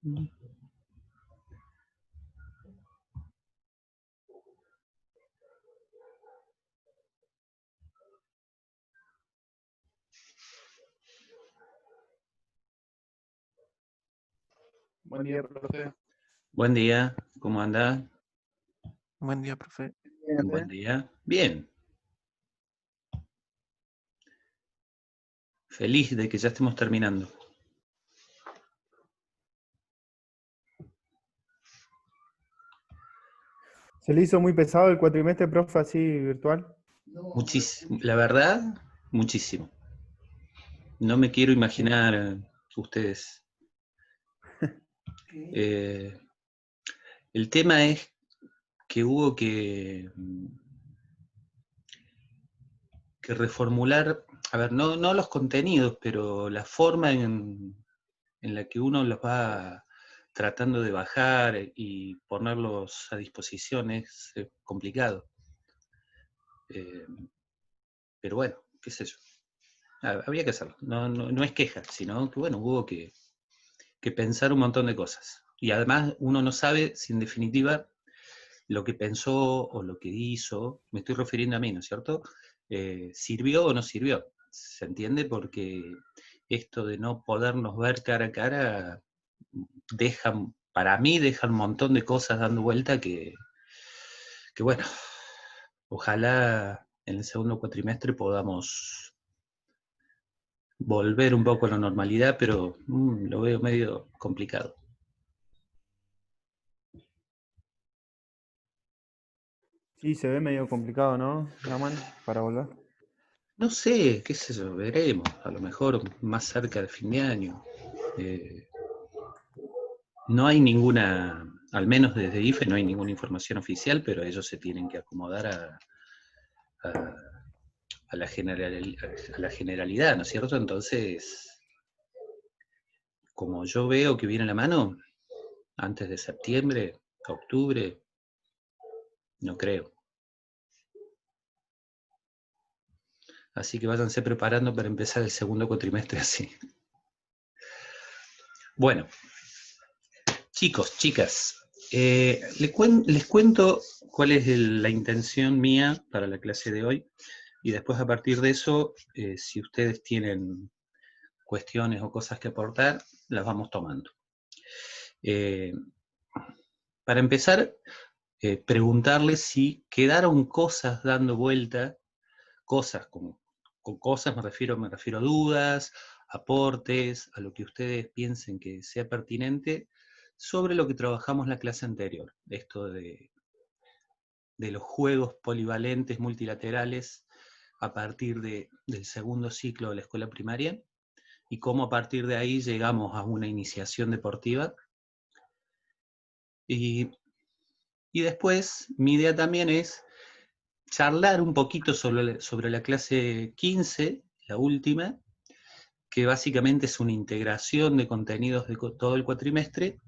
Buen día, profe. Buen día, ¿cómo anda? Buen día, profe. Buen día. Bien. Feliz de que ya estemos terminando. ¿Se le hizo muy pesado el cuatrimestre, profe, así virtual? Muchísimo. La verdad, muchísimo. No me quiero imaginar ustedes. El tema es que hubo que reformular, a ver, no los contenidos, pero la forma en la que uno los va tratando de bajar y ponerlos a disposición es complicado. Pero bueno, qué sé yo. Había que hacerlo. No es queja, sino que bueno, hubo que pensar un montón de cosas. Y además uno no sabe si en definitiva lo que pensó o lo que hizo, me estoy refiriendo a mí, ¿no es cierto? ¿Sirvió o no sirvió? ¿Se entiende? Porque esto de no podernos ver cara a cara para mí deja un montón de cosas dando vuelta que bueno, ojalá en el segundo cuatrimestre podamos volver un poco a la normalidad, pero lo veo medio complicado. Sí, se ve medio complicado, ¿no, Raman, para volver? No sé, qué sé yo, veremos, a lo mejor más cerca del fin de año. No hay ninguna, al menos desde IFE no hay ninguna información oficial, pero ellos se tienen que acomodar a la generalidad, ¿no es cierto? Entonces, como yo veo que viene la mano, antes de septiembre, octubre, no creo. Así que váyanse preparando para empezar el segundo cuatrimestre así. Bueno, chicos, chicas, les cuento cuál es la intención mía para la clase de hoy y después a partir de eso, si ustedes tienen cuestiones o cosas que aportar, las vamos tomando. Para empezar, preguntarles si quedaron cosas dando vuelta, cosas, con cosas me refiero a dudas, aportes, a lo que ustedes piensen que sea pertinente, sobre lo que trabajamos la clase anterior, esto de los juegos polivalentes multilaterales a partir del segundo ciclo de la escuela primaria, y cómo a partir de ahí llegamos a una iniciación deportiva. Y después, mi idea también es charlar un poquito sobre la clase 15, la última, que básicamente es una integración de contenidos de todo el cuatrimestre,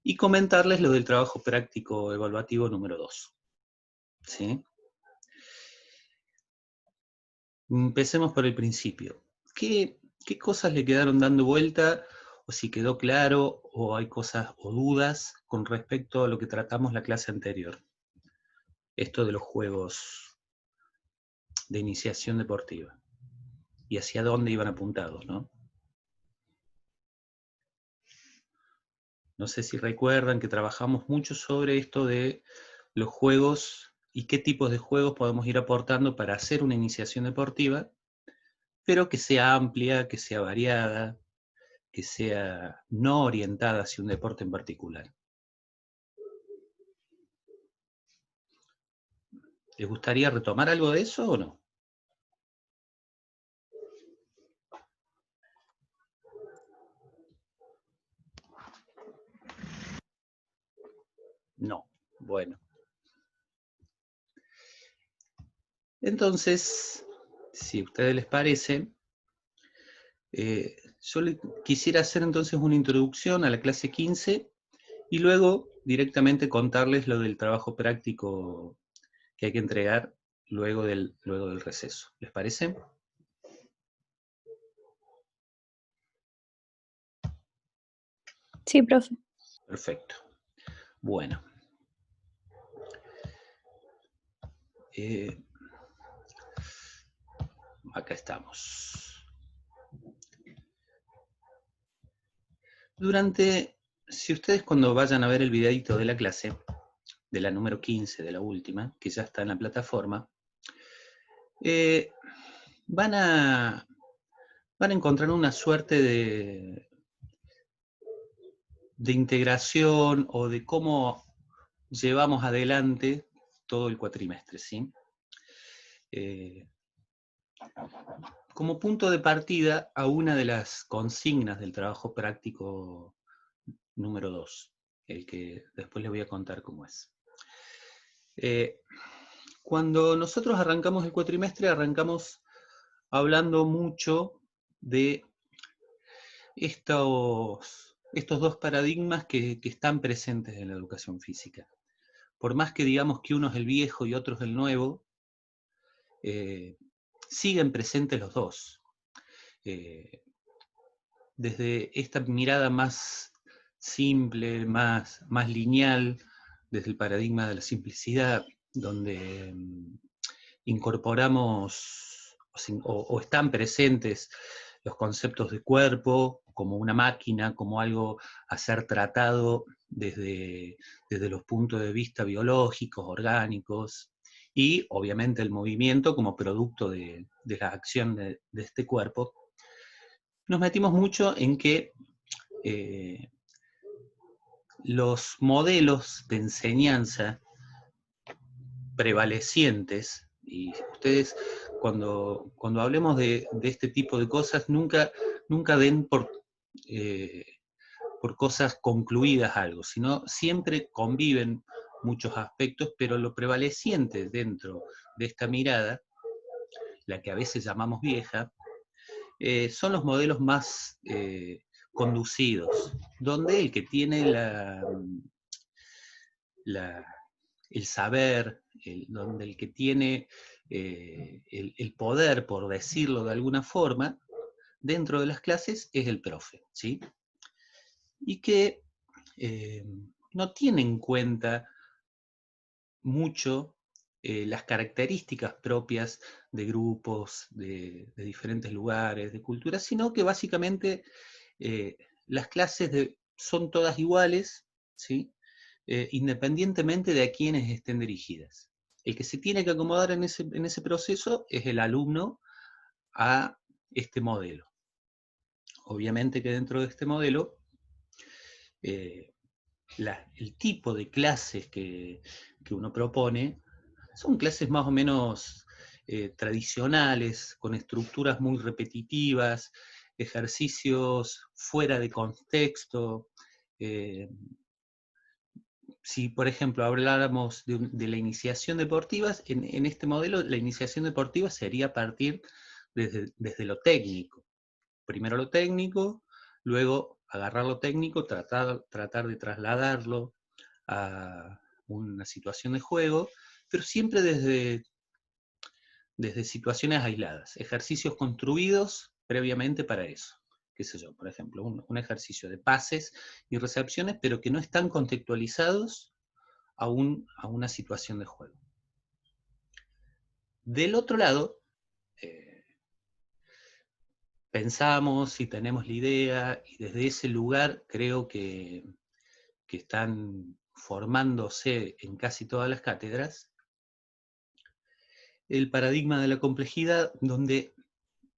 y comentarles lo del trabajo práctico evaluativo número 2. ¿Sí? Empecemos por el principio. ¿Qué cosas le quedaron dando vuelta, o si quedó claro, o hay cosas o dudas con respecto a lo que tratamos la clase anterior? Esto de los juegos de iniciación deportiva. Y hacia dónde iban apuntados, ¿no? No sé si recuerdan que trabajamos mucho sobre esto de los juegos y qué tipos de juegos podemos ir aportando para hacer una iniciación deportiva, pero que sea amplia, que sea variada, que sea no orientada hacia un deporte en particular. ¿Les gustaría retomar algo de eso o no? No. Bueno. Entonces, si a ustedes les parece, yo quisiera hacer entonces una introducción a la clase 15 y luego directamente contarles lo del trabajo práctico que hay que entregar luego del receso. ¿Les parece? Sí, profe. Perfecto. Bueno. Acá estamos. Si ustedes cuando vayan a ver el videito de la clase, de la número 15, de la última, que ya está en la plataforma, van a encontrar una suerte de integración o de cómo llevamos adelante todo el cuatrimestre, ¿sí? Como punto de partida a una de las consignas del trabajo práctico número 2, el que después les voy a contar cómo es. Cuando nosotros arrancamos el cuatrimestre, arrancamos hablando mucho de estos dos paradigmas que están presentes en la educación física. Por más que digamos que uno es el viejo y otro es el nuevo, siguen presentes los dos. Desde esta mirada más simple, más lineal, desde el paradigma de la simplicidad, donde incorporamos o están presentes los conceptos de cuerpo como una máquina, como algo a ser tratado desde los puntos de vista biológicos, orgánicos, y obviamente el movimiento como producto de la acción de este cuerpo. Nos metimos mucho en que los modelos de enseñanza prevalecientes, y ustedes cuando hablemos de este tipo de cosas, nunca den por cosas concluidas algo, sino siempre conviven muchos aspectos, pero lo prevaleciente dentro de esta mirada, la que a veces llamamos vieja, son los modelos más conducidos, donde el que tiene el saber, donde el que tiene el poder, por decirlo de alguna forma, dentro de las clases es el profe, ¿sí? Y que no tiene en cuenta mucho las características propias de grupos, de diferentes lugares, de culturas, sino que básicamente las clases son todas iguales, ¿sí? Independientemente de a quiénes estén dirigidas. El que se tiene que acomodar en ese proceso es el alumno a este modelo. Obviamente que dentro de este modelo, el tipo de clases que uno propone son clases más o menos tradicionales, con estructuras muy repetitivas, ejercicios fuera de contexto. Si, por ejemplo, habláramos de la iniciación deportiva, en este modelo la iniciación deportiva sería a partir desde lo técnico. Primero lo técnico, luego agarrar lo técnico, tratar de trasladarlo a una situación de juego, pero siempre desde situaciones aisladas, ejercicios construidos previamente para eso. Qué sé yo, por ejemplo, un ejercicio de pases y recepciones, pero que no están contextualizados a una situación de juego. Del otro lado, pensamos y tenemos la idea, y desde ese lugar creo que están formándose en casi todas las cátedras, el paradigma de la complejidad, donde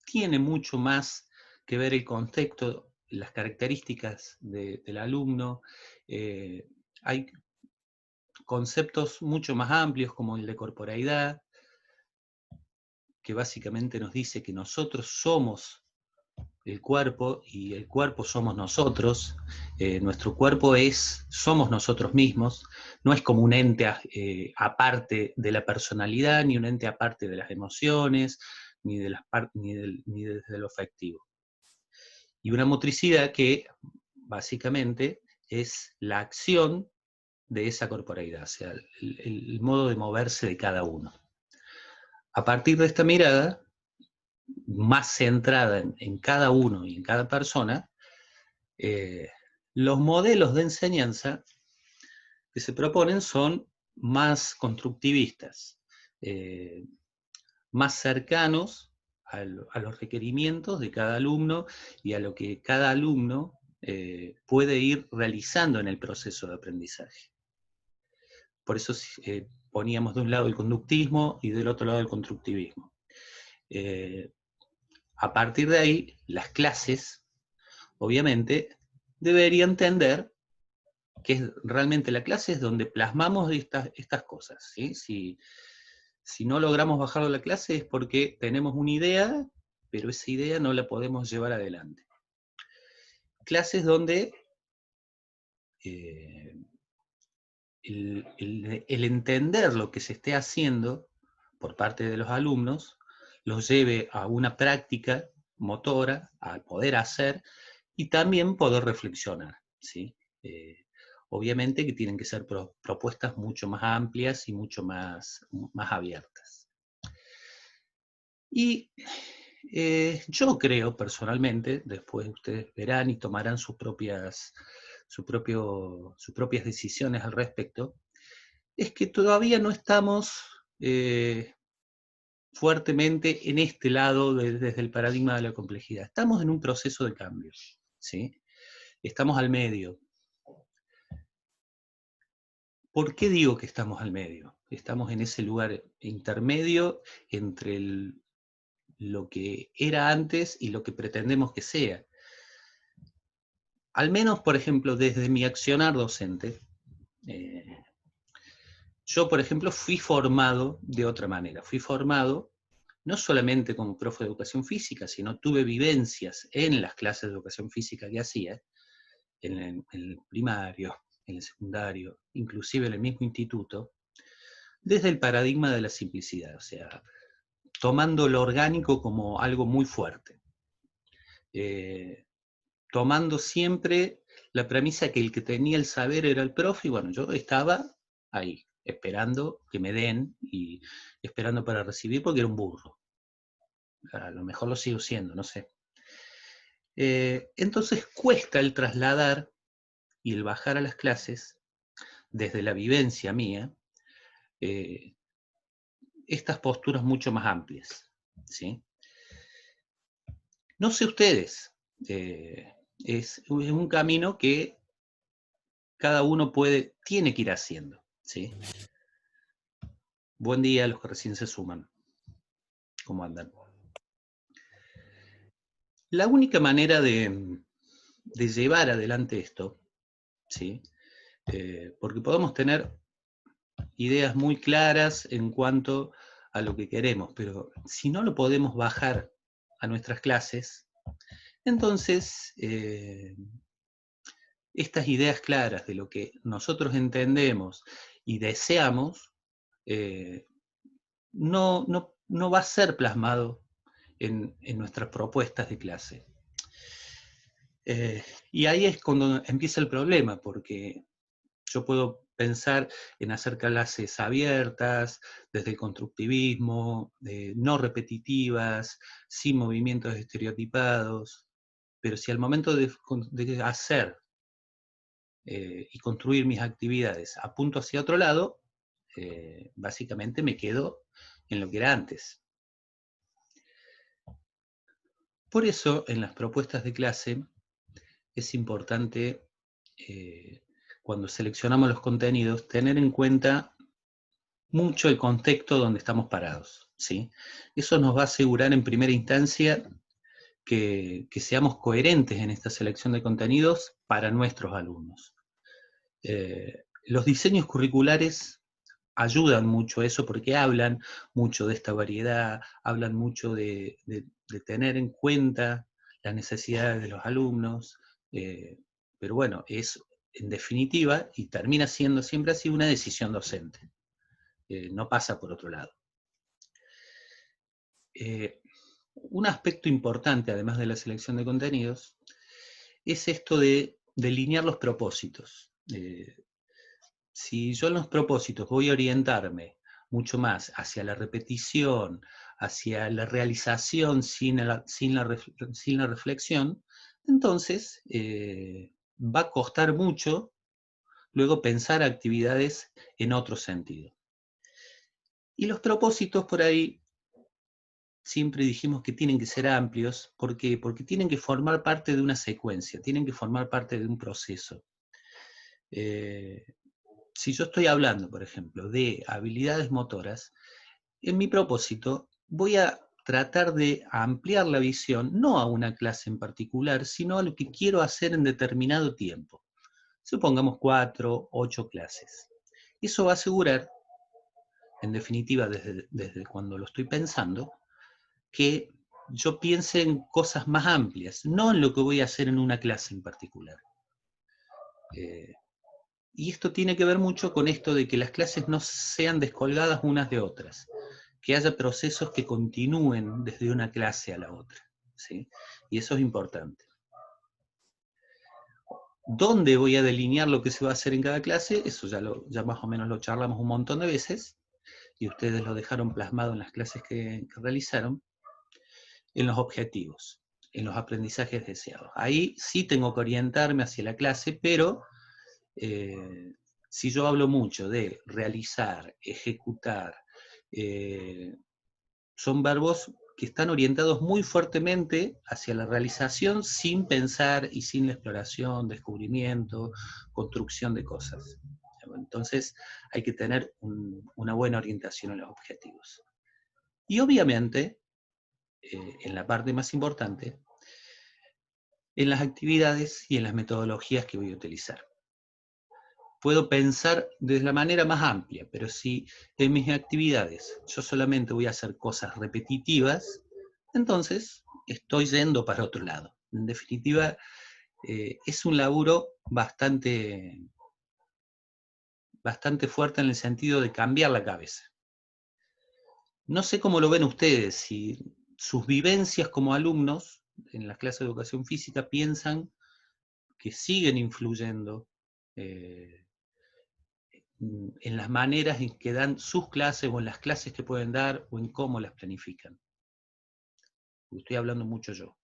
tiene mucho más que ver el contexto, las características del alumno. Hay conceptos mucho más amplios como el de corporeidad, que básicamente nos dice que nosotros somos el cuerpo y el cuerpo somos nosotros. Nuestro cuerpo somos nosotros mismos, no es como un ente aparte de la personalidad, ni un ente aparte de las emociones, ni desde lo afectivo. Y una motricidad que básicamente es la acción de esa corporeidad, o sea, el modo de moverse de cada uno. A partir de esta mirada, más centrada en cada uno y en cada persona, Los modelos de enseñanza que se proponen son más constructivistas, más cercanos a los requerimientos de cada alumno y a lo que cada alumno puede ir realizando en el proceso de aprendizaje. Por eso poníamos de un lado el conductismo y del otro lado el constructivismo. A partir de ahí, las clases, obviamente, deberían tender que realmente la clase es donde plasmamos estas cosas, ¿sí? Si no logramos bajarlo a la clase es porque tenemos una idea, pero esa idea no la podemos llevar adelante. Clases donde el entender lo que se esté haciendo por parte de los alumnos los lleve a una práctica motora, a poder hacer y también poder reflexionar, ¿sí? Obviamente que tienen que ser propuestas mucho más amplias y mucho más abiertas. Y yo creo personalmente, después ustedes verán y tomarán sus propias decisiones al respecto, es que todavía no estamos fuertemente en este lado desde el paradigma de la complejidad. Estamos en un proceso de cambio, ¿sí? Estamos al medio. ¿Por qué digo que estamos al medio? Estamos en ese lugar intermedio entre lo que era antes y lo que pretendemos que sea. Al menos, por ejemplo, desde mi accionar docente, yo, por ejemplo, fui formado de otra manera. Fui formado no solamente como profe de educación física, sino tuve vivencias en las clases de educación física que hacía, en el primario, en el secundario, inclusive en el mismo instituto, desde el paradigma de la simplicidad, o sea, tomando lo orgánico como algo muy fuerte. Tomando siempre la premisa que el que tenía el saber era el profe, y bueno, yo estaba ahí, esperando que me den, y esperando para recibir porque era un burro. A lo mejor lo sigo siendo, no sé. Entonces cuesta el trasladar y el bajar a las clases, desde la vivencia mía, estas posturas mucho más amplias, ¿sí? No sé ustedes, es un camino que cada uno tiene que ir haciendo, ¿sí? Buen día a los que recién se suman. ¿Cómo andan? La única manera de llevar adelante esto, ¿sí? Porque podemos tener ideas muy claras en cuanto a lo que queremos, pero si no lo podemos bajar a nuestras clases, entonces estas ideas claras de lo que nosotros entendemos y deseamos, no va a ser plasmado en nuestras propuestas de clase. Y ahí es cuando empieza el problema, porque yo puedo pensar en hacer clases abiertas, desde el constructivismo, no repetitivas, sin movimientos estereotipados, pero si al momento de hacer y construir mis actividades apunto hacia otro lado, básicamente me quedo en lo que era antes. Por eso, en las propuestas de clase, es importante, cuando seleccionamos los contenidos, tener en cuenta mucho el contexto donde estamos parados, ¿sí? Eso nos va a asegurar en primera instancia que seamos coherentes en esta selección de contenidos para nuestros alumnos. Los diseños curriculares ayudan mucho a eso porque hablan mucho de esta variedad, hablan mucho de tener en cuenta las necesidades de los alumnos, pero bueno, es en definitiva, y termina siendo siempre así, una decisión docente. No pasa por otro lado. Un aspecto importante, además de la selección de contenidos, es esto de delinear los propósitos. Si yo en los propósitos voy a orientarme mucho más hacia la repetición, hacia la realización sin la reflexión, entonces va a costar mucho luego pensar actividades en otro sentido. Y los propósitos por ahí siempre dijimos que tienen que ser amplios. ¿Por qué? Porque tienen que formar parte de una secuencia, tienen que formar parte de un proceso. Si yo estoy hablando, por ejemplo, de habilidades motoras, en mi propósito voy a tratar de ampliar la visión, no a una clase en particular, sino a lo que quiero hacer en determinado tiempo. Supongamos 4, 8 clases. Eso va a asegurar, en definitiva, desde cuando lo estoy pensando, que yo piense en cosas más amplias, no en lo que voy a hacer en una clase en particular. Y esto tiene que ver mucho con esto de que las clases no sean descolgadas unas de otras, que haya procesos que continúen desde una clase a la otra, ¿sí? Y eso es importante. ¿Dónde voy a delinear lo que se va a hacer en cada clase? Eso ya más o menos lo charlamos un montón de veces, y ustedes lo dejaron plasmado en las clases que realizaron, en los objetivos, en los aprendizajes deseados. Ahí sí tengo que orientarme hacia la clase, pero si yo hablo mucho de realizar, ejecutar, son verbos que están orientados muy fuertemente hacia la realización sin pensar y sin la exploración, descubrimiento, construcción de cosas. Entonces hay que tener una buena orientación en los objetivos. Y obviamente, en la parte más importante, en las actividades y en las metodologías que voy a utilizar. Puedo pensar de la manera más amplia, pero si en mis actividades yo solamente voy a hacer cosas repetitivas, entonces estoy yendo para otro lado. En definitiva, es un laburo bastante fuerte en el sentido de cambiar la cabeza. No sé cómo lo ven ustedes, si sus vivencias como alumnos en las clases de educación física piensan que siguen influyendo en las maneras en que dan sus clases o en las clases que pueden dar o en cómo las planifican. Estoy hablando mucho yo.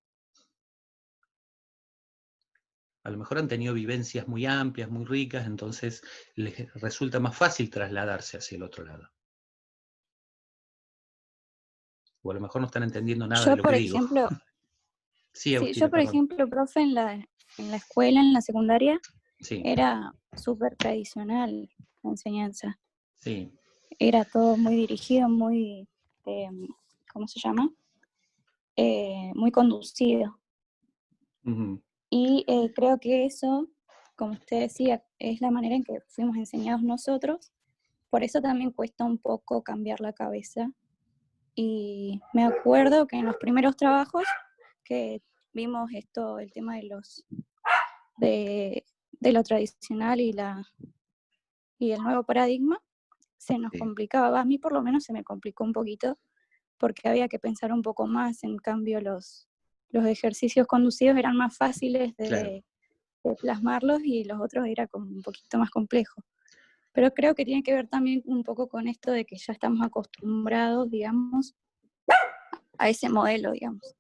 A lo mejor han tenido vivencias muy amplias, muy ricas, entonces les resulta más fácil trasladarse hacia el otro lado. O a lo mejor no están entendiendo nada de lo que digo. Sí, Agustina, yo, por ejemplo, profe, en la escuela, en la secundaria, sí. Era súper tradicional la enseñanza. Sí. Era todo muy dirigido, muy, ¿cómo se llama? Muy conducido. Uh-huh. Y creo que eso, como usted decía, es la manera en que fuimos enseñados nosotros. Por eso también cuesta un poco cambiar la cabeza. Y me acuerdo que en los primeros trabajos que vimos esto, el tema de lo tradicional y el nuevo paradigma, se nos complicaba. A mí por lo menos se me complicó un poquito porque había que pensar un poco más. En cambio los ejercicios conducidos eran más fáciles de plasmarlos y los otros era como un poquito más complejo. Pero creo que tiene que ver también un poco con esto de que ya estamos acostumbrados, digamos, a ese modelo, digamos.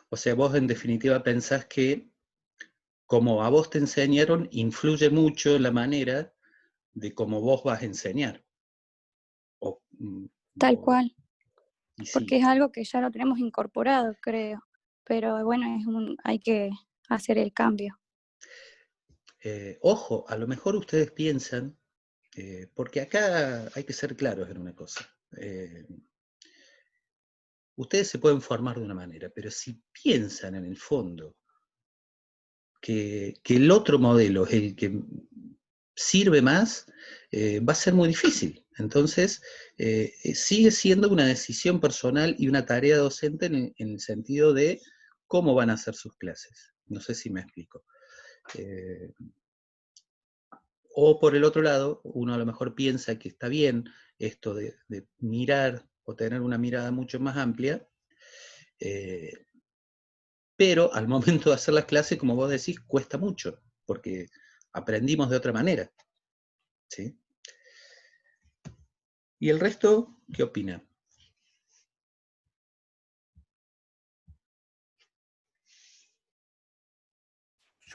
O sea, vos en definitiva pensás que como a vos te enseñaron, influye mucho la manera de cómo vos vas a enseñar. Tal cual. Porque Sí. es algo que ya lo tenemos incorporado, creo. Pero bueno, hay que hacer el cambio. Ojo, a lo mejor ustedes piensan, porque acá hay que ser claros en una cosa. Ustedes se pueden formar de una manera, pero si piensan en el fondo que el otro modelo es el que sirve más, va a ser muy difícil. Entonces, sigue siendo una decisión personal y una tarea docente en el sentido de cómo van a hacer sus clases. No sé si me explico. O por el otro lado, uno a lo mejor piensa que está bien esto de mirar o tener una mirada mucho más amplia, pero al momento de hacer las clases, como vos decís, cuesta mucho, porque aprendimos de otra manera. ¿Sí? ¿Y el resto qué opina?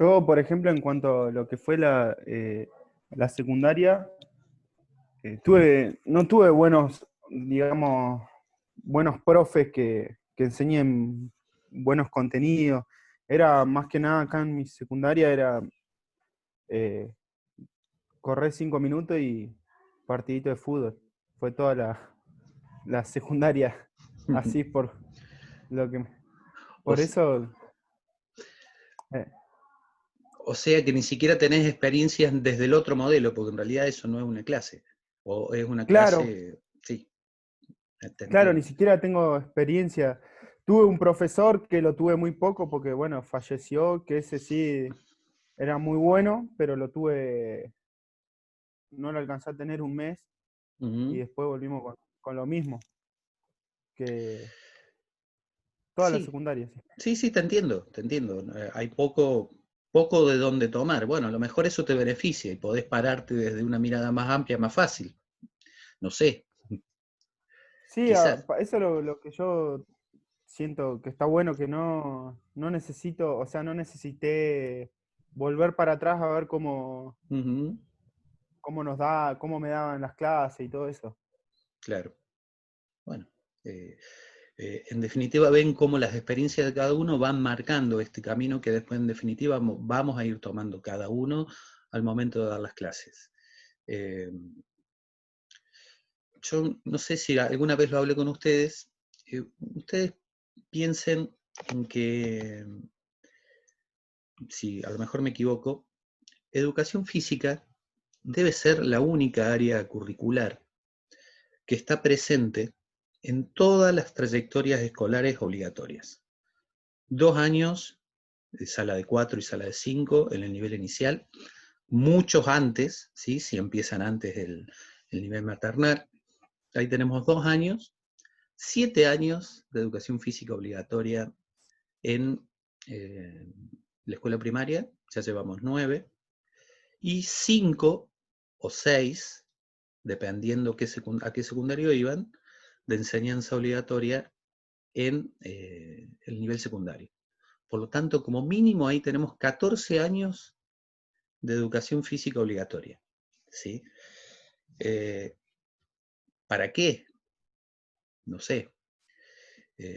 Yo, por ejemplo, en cuanto a lo que fue la secundaria, no tuve buenos, digamos, buenos profes que enseñen buenos contenidos. Era más que nada acá en mi secundaria, era eh, correr 5 minutos y partidito de fútbol. Fue toda la secundaria así por lo que... O, Por s- eso... eh, o sea que ni siquiera tenés experiencias desde el otro modelo, porque en realidad eso no es una clase. O es una claro, clase, sí, te claro, ni entiendo. siquiera tengo experiencia. Tuve un profesor que lo tuve muy poco porque, bueno, falleció, que ese sí era muy bueno, pero lo tuve, no lo alcancé a tener un mes y Ujú. después volvimos con lo mismo que toda la Sí, secundaria. Sí. sí, sí, te entiendo, te entiendo. Hay poco de dónde tomar. Bueno, a lo mejor eso te beneficia y podés pararte desde una mirada más amplia, más fácil. No sé, Sí, quizás. eso es lo que yo siento que está bueno, que no necesito, o sea, no necesité volver para atrás a ver Ujú, cómo me daban las clases y todo eso. claro. Bueno, eh, en definitiva ven cómo las experiencias de cada uno van marcando este camino que después en definitiva vamos a ir tomando cada uno al momento de dar las clases. Eh, yo no sé si alguna vez lo hablé con ustedes. Ustedes piensen en que, si a lo mejor me equivoco, educación física debe ser la única área curricular que está presente en todas las trayectorias escolares obligatorias. 2 años, sala de 4 y sala de 5 en el nivel inicial, muchos antes, ¿sí? Si empiezan antes el nivel maternal, ahí tenemos 2 años, 7 años de educación física obligatoria en la escuela primaria, ya llevamos 9, y 5 o 6, dependiendo a qué secundario iban, de enseñanza obligatoria en el nivel secundario. Por lo tanto, como mínimo ahí tenemos 14 años de educación física obligatoria. ¿Sí? ¿Para qué? No sé.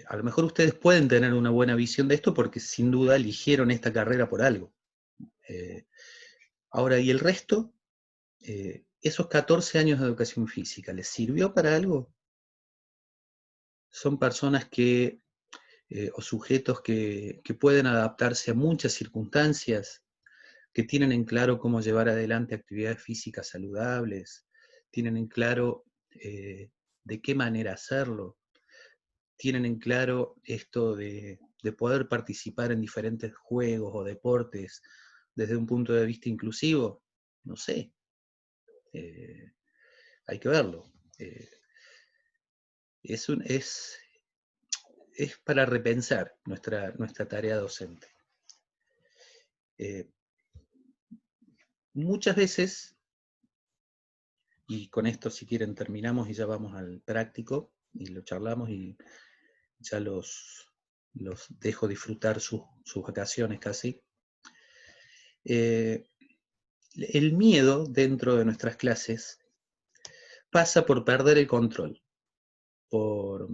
A lo mejor ustedes pueden tener una buena visión de esto porque sin duda eligieron esta carrera por algo. Eh, Ahora, ¿y el resto? Esos 14 años de educación física, ¿les sirvió para algo? Son personas o sujetos que pueden adaptarse a muchas circunstancias, que tienen en claro cómo llevar adelante actividades físicas saludables, tienen en claro de qué manera hacerlo, tienen en claro esto de poder participar en diferentes juegos o deportes desde un punto de vista inclusivo. No sé, eh, hay que verlo. Eh, es para repensar nuestra tarea docente. Eh, Muchas veces, y con esto si quieren terminamos y ya vamos al práctico, y lo charlamos y ya los dejo disfrutar sus vacaciones casi. El miedo dentro de nuestras clases pasa por perder el control, por,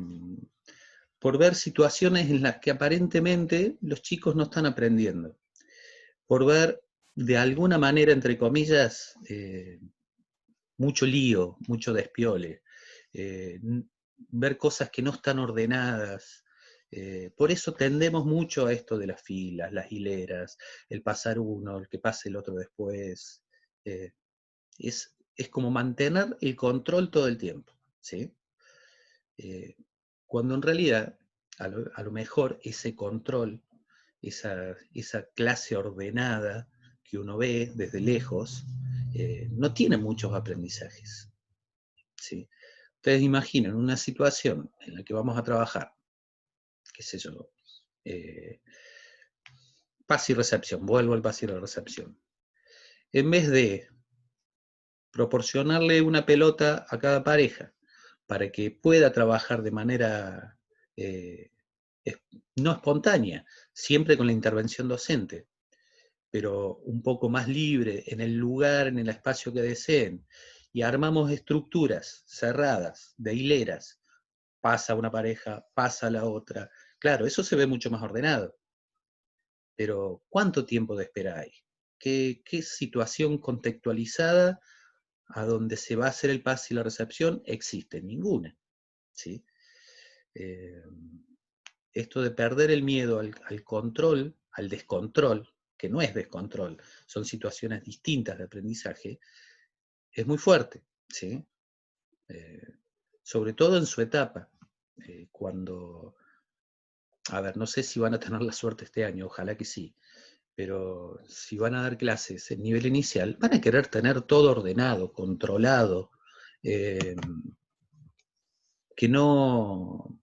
por ver situaciones en las que aparentemente los chicos no están aprendiendo, por ver de alguna manera, entre comillas, mucho lío, mucho despiole, eh, ver cosas que no están ordenadas. Por eso tendemos mucho a esto de las filas, las hileras, el pasar uno, el que pase el otro después. Eh, es como mantener el control todo el tiempo, ¿sí? Cuando en realidad, a lo mejor ese control, esa clase ordenada que uno ve desde lejos, no tiene muchos aprendizajes, ¿sí? Ustedes imaginen una situación en la que vamos a trabajar, qué sé yo, pase y recepción, vuelvo al pase y la recepción. En vez de proporcionarle una pelota a cada pareja para que pueda trabajar de manera eh, no espontánea, siempre con la intervención docente, pero un poco más libre, en el lugar, en el espacio que deseen, y armamos estructuras cerradas, de hileras, pasa una pareja, pasa la otra, claro, eso se ve mucho más ordenado. Pero, ¿cuánto tiempo de espera hay? ¿Qué situación contextualizada a donde se va a hacer el pase y la recepción? Existe ninguna, ¿sí? Esto de perder el miedo al control, al descontrol, que no es descontrol, son situaciones distintas de aprendizaje, es muy fuerte, ¿sí? Sobre todo en su etapa, cuando, a ver, no sé si van a tener la suerte este año, ojalá que sí, pero si van a dar clases en nivel inicial, van a querer tener todo ordenado, controlado, que no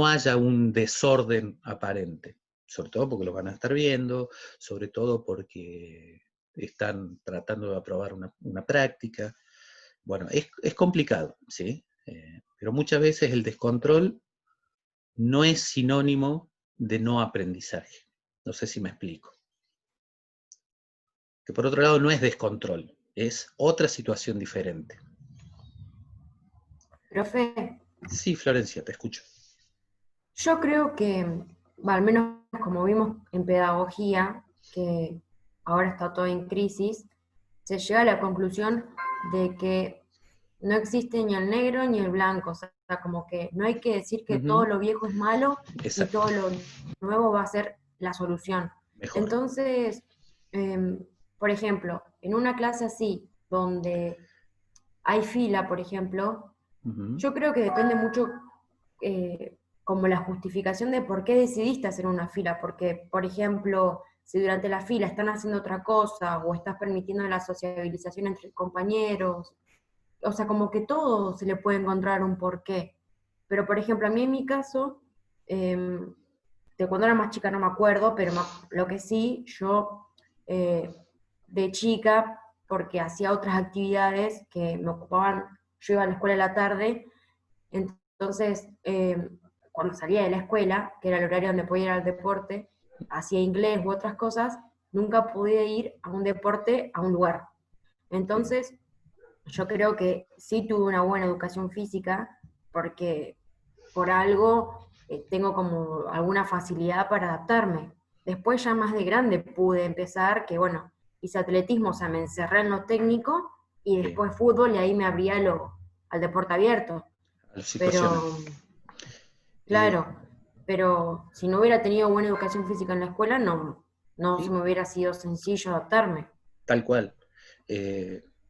haya un desorden aparente, sobre todo porque lo van a estar viendo, sobre todo porque están tratando de aprobar una práctica. Bueno, es complicado, ¿sí? Pero muchas veces el descontrol no es sinónimo de no aprendizaje. No sé si me explico. Que por otro lado no es descontrol, es otra situación diferente. Profe, Sí, Florencia, te escucho. yo creo que, al menos como vimos en pedagogía, que ahora está todo en crisis, se llega a la conclusión de que no existe ni el negro ni el blanco, o sea, como que no hay que decir que todo lo viejo es malo y Exacto. todo lo nuevo va a ser la solución. Mejor. Entonces, por ejemplo, en una clase así, donde hay fila, por ejemplo, yo creo que depende mucho como la justificación de por qué decidiste hacer una fila, porque, por ejemplo, si durante la fila están haciendo otra cosa o estás permitiendo la sociabilización entre compañeros, o sea, como que todo se le puede encontrar un porqué. Pero, por ejemplo, a mí en mi caso, de cuando era más chica no me acuerdo, pero lo que sí, yo de chica, porque hacía otras actividades que me ocupaban, yo iba a la escuela a la tarde, entonces cuando salía de la escuela, que era el horario donde podía ir al deporte, hacía inglés u otras cosas, nunca podía ir a un deporte a un lugar. Entonces, yo creo que sí tuve una buena educación física, porque por algo tengo como alguna facilidad para adaptarme. Después ya más de grande pude empezar, que bueno, hice atletismo, o sea, me encerré en lo técnico, y después fútbol, y ahí me abría al deporte abierto. A la situación. Pero, claro, pero si no hubiera tenido buena educación física en la escuela, no Sí. se me hubiera sido sencillo adaptarme. Tal cual.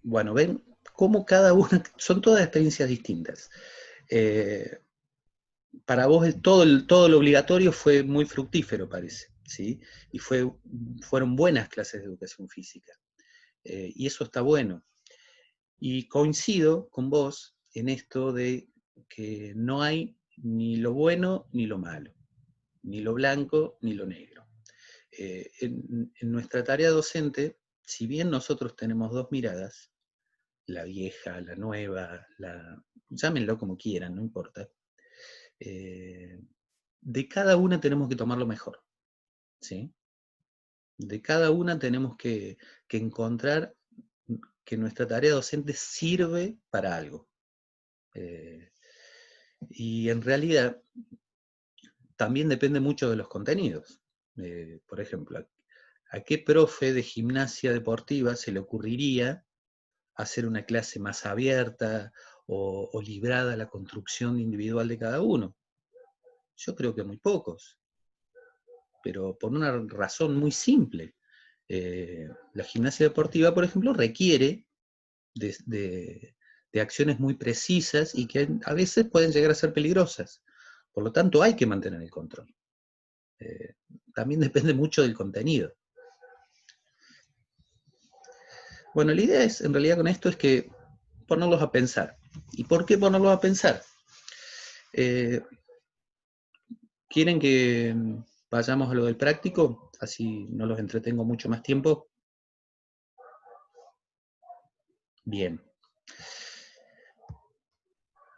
Bueno, ven cómo cada una, son todas experiencias distintas. Para vos todo lo obligatorio fue muy fructífero, parece, ¿sí? Y fueron buenas clases de educación física. Y eso está bueno. Y coincido con vos en esto de que no hay ni lo bueno ni lo malo, ni lo blanco ni lo negro. En nuestra tarea docente, si bien nosotros tenemos dos miradas, la vieja, la nueva, llámenlo como quieran, no importa, de cada una tenemos que tomar lo mejor, ¿sí? De cada una tenemos que encontrar que nuestra tarea docente sirve para algo. Y en realidad también depende mucho de los contenidos. Por ejemplo, ¿a qué profe de gimnasia deportiva se le ocurriría hacer una clase más abierta o librada a la construcción individual de cada uno? Yo creo que muy pocos, pero por una razón muy simple. La gimnasia deportiva, por ejemplo, requiere de acciones muy precisas y que a veces pueden llegar a ser peligrosas. Por lo tanto, hay que mantener el control. También depende mucho del contenido. Bueno, la idea es, en realidad con esto, es que ponerlos a pensar. ¿Y por qué ponerlos a pensar? ¿Quieren que vayamos a lo del práctico? Así no los entretengo mucho más tiempo. Bien.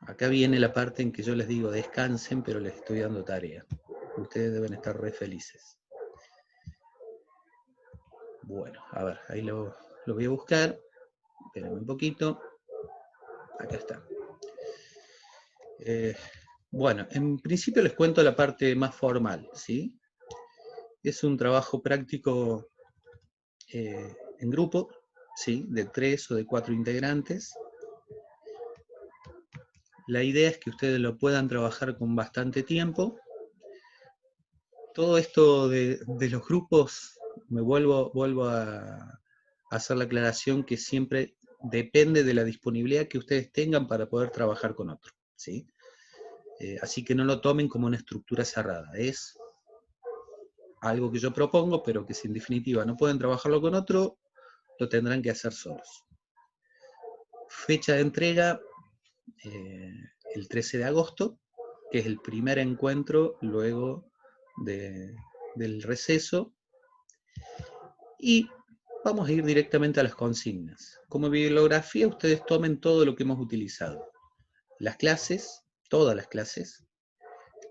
Acá viene la parte en que yo les digo descansen, pero les estoy dando tarea. Ustedes deben estar re felices. Bueno, a ver, ahí lo voy a buscar. Espérenme un poquito. Acá está. Bueno, en principio les cuento la parte más formal, ¿sí? Es un trabajo práctico en grupo, ¿sí? De 3 o de 4 integrantes. La idea es que ustedes lo puedan trabajar con bastante tiempo. Todo esto de los grupos, me vuelvo a hacer la aclaración que siempre depende de la disponibilidad que ustedes tengan para poder trabajar con otro, ¿sí? Así que no lo tomen como una estructura cerrada. Es algo que yo propongo, pero que si en definitiva no pueden trabajarlo con otro, lo tendrán que hacer solos. Fecha de entrega, el 13 de agosto, que es el primer encuentro luego del receso. Y vamos a ir directamente a las consignas. Como bibliografía, ustedes tomen todo lo que hemos utilizado. Las clases, todas las clases,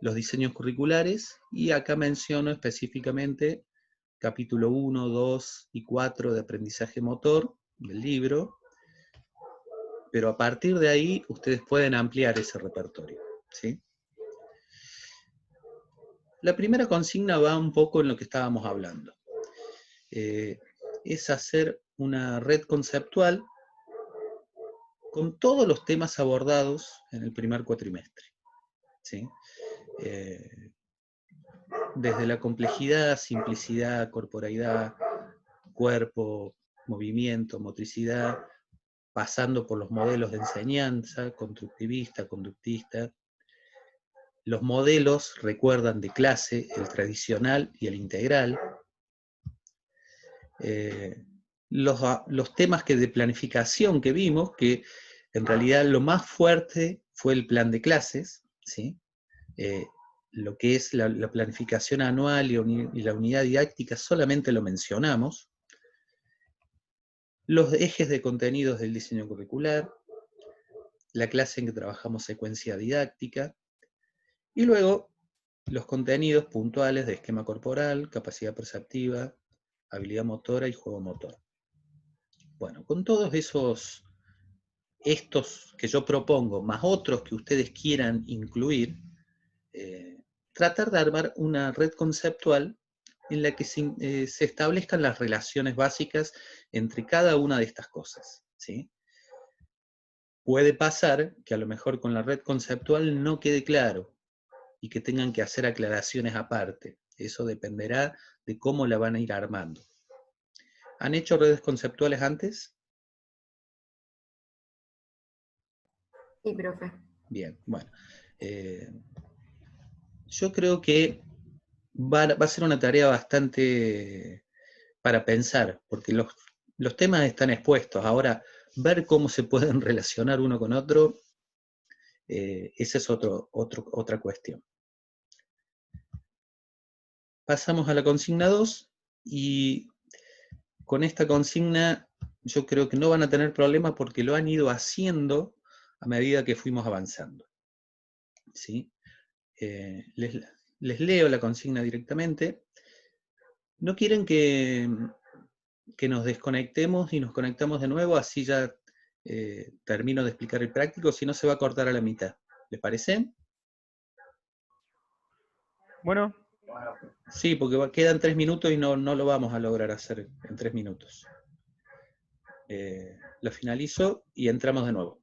los diseños curriculares, y acá menciono específicamente capítulo 1, 2 y 4 de aprendizaje motor del libro, pero a partir de ahí ustedes pueden ampliar ese repertorio, ¿sí? La primera consigna va un poco en lo que estábamos hablando. Es hacer una red conceptual con todos los temas abordados en el primer cuatrimestre, ¿sí? Desde la complejidad, simplicidad, corporeidad, cuerpo, movimiento, motricidad, pasando por los modelos de enseñanza, constructivista, conductista. Los modelos recuerdan de clase, el tradicional y el integral. Los temas de planificación que vimos, que en realidad lo más fuerte fue el plan de clases, ¿sí? Lo que es la planificación anual y la unidad didáctica solamente lo mencionamos. Los ejes de contenidos del diseño curricular, la clase en que trabajamos secuencia didáctica, y luego los contenidos puntuales de esquema corporal, capacidad perceptiva, habilidad motora y juego motor. Bueno, con todos estos que yo propongo, más otros que ustedes quieran incluir, tratar de armar una red conceptual en la que se establezcan las relaciones básicas entre cada una de estas cosas, ¿sí? Puede pasar que a lo mejor con la red conceptual no quede claro y que tengan que hacer aclaraciones aparte. Eso dependerá de cómo la van a ir armando. ¿Han hecho redes conceptuales antes? Sí, profe. Bien, bueno. Yo creo que va a ser una tarea bastante para pensar, porque los temas están expuestos. Ahora, ver cómo se pueden relacionar uno con otro, esa es otra cuestión. Pasamos a la consigna 2, y con esta consigna yo creo que no van a tener problema porque lo han ido haciendo a medida que fuimos avanzando, ¿sí? Les leo la consigna directamente. ¿No quieren que nos desconectemos y nos conectamos de nuevo? Así ya termino de explicar el práctico, si no se va a cortar a la mitad. ¿Les parece? Bueno, Sí, porque quedan 3 minutos y no lo vamos a lograr hacer en 3 minutos. Lo finalizo y entramos de nuevo.